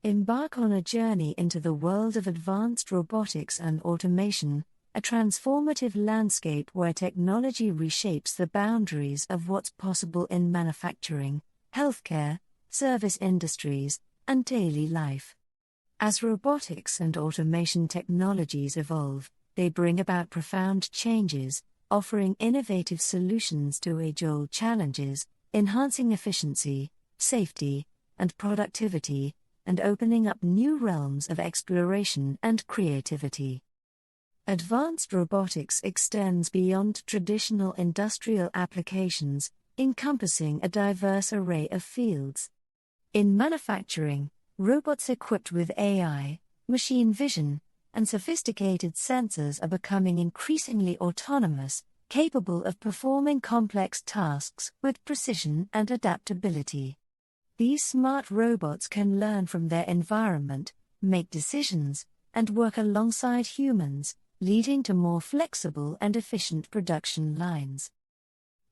Embark on a journey into the world of advanced robotics and automation, a transformative landscape where technology reshapes the boundaries of what's possible in manufacturing, healthcare, service industries, and daily life. As robotics and automation technologies evolve, they bring about profound changes, offering innovative solutions to age-old challenges, enhancing efficiency, safety, and productivity, and opening up new realms of exploration and creativity. Advanced robotics extends beyond traditional industrial applications, encompassing a diverse array of fields. In manufacturing, robots equipped with AI, machine vision, and sophisticated sensors are becoming increasingly autonomous, capable of performing complex tasks with precision and adaptability. These smart robots can learn from their environment, make decisions, and work alongside humans, leading to more flexible and efficient production lines.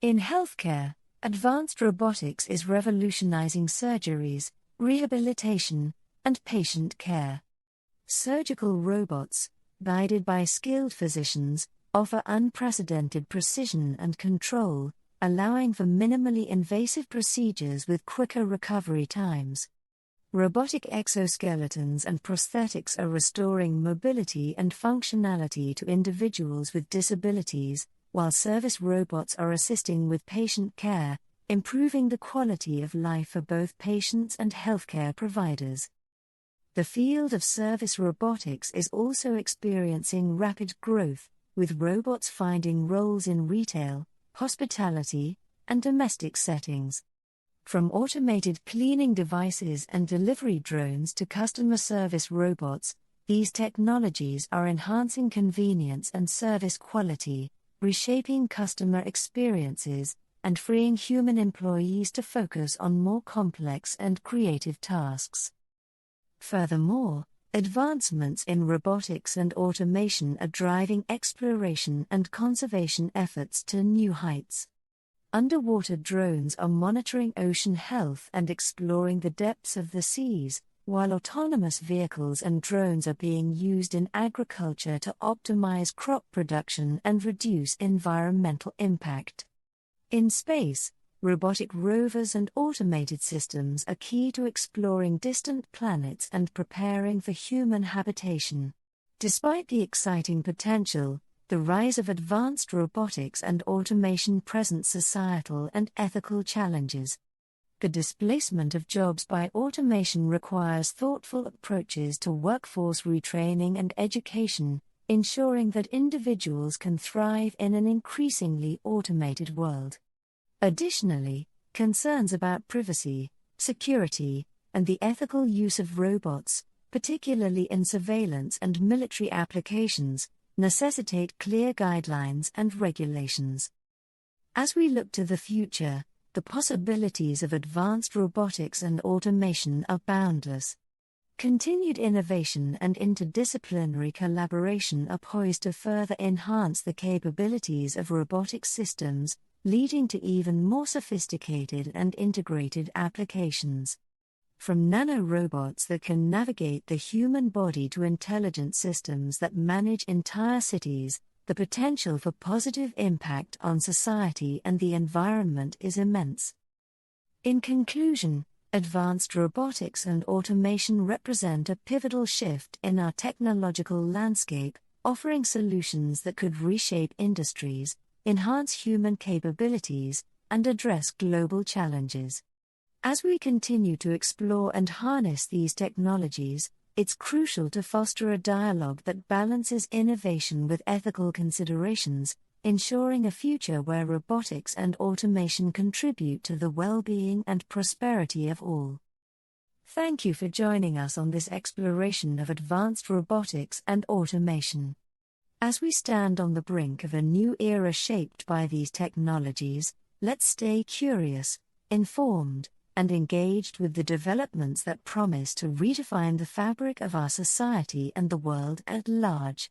In healthcare, advanced robotics is revolutionizing surgeries, rehabilitation, and patient care. Surgical robots, guided by skilled physicians, offer unprecedented precision and control, allowing for minimally invasive procedures with quicker recovery times. Robotic exoskeletons and prosthetics are restoring mobility and functionality to individuals with disabilities, while service robots are assisting with patient care, improving the quality of life for both patients and healthcare providers. The field of service robotics is also experiencing rapid growth, with robots finding roles in retail, hospitality, and domestic settings. From automated cleaning devices and delivery drones to customer service robots, these technologies are enhancing convenience and service quality, reshaping customer experiences, and freeing human employees to focus on more complex and creative tasks. Furthermore, advancements in robotics and automation are driving exploration and conservation efforts to new heights. Underwater drones are monitoring ocean health and exploring the depths of the seas, while autonomous vehicles and drones are being used in agriculture to optimize crop production and reduce environmental impact. In space, robotic rovers and automated systems are key to exploring distant planets and preparing for human habitation. Despite the exciting potential, the rise of advanced robotics and automation presents societal and ethical challenges. The displacement of jobs by automation requires thoughtful approaches to workforce retraining and education, ensuring that individuals can thrive in an increasingly automated world. Additionally, concerns about privacy, security, and the ethical use of robots, particularly in surveillance and military applications, necessitate clear guidelines and regulations. As we look to the future, the possibilities of advanced robotics and automation are boundless. Continued innovation and interdisciplinary collaboration are poised to further enhance the capabilities of robotic systems, leading to even more sophisticated and integrated applications. From nanorobots that can navigate the human body to intelligent systems that manage entire cities, the potential for positive impact on society and the environment is immense. In conclusion, advanced robotics and automation represent a pivotal shift in our technological landscape, offering solutions that could reshape industries, enhance human capabilities, and address global challenges. As we continue to explore and harness these technologies, it's crucial to foster a dialogue that balances innovation with ethical considerations, ensuring a future where robotics and automation contribute to the well-being and prosperity of all. Thank you for joining us on this exploration of advanced robotics and automation. As we stand on the brink of a new era shaped by these technologies, let's stay curious, informed, and engaged with the developments that promise to redefine the fabric of our society and the world at large.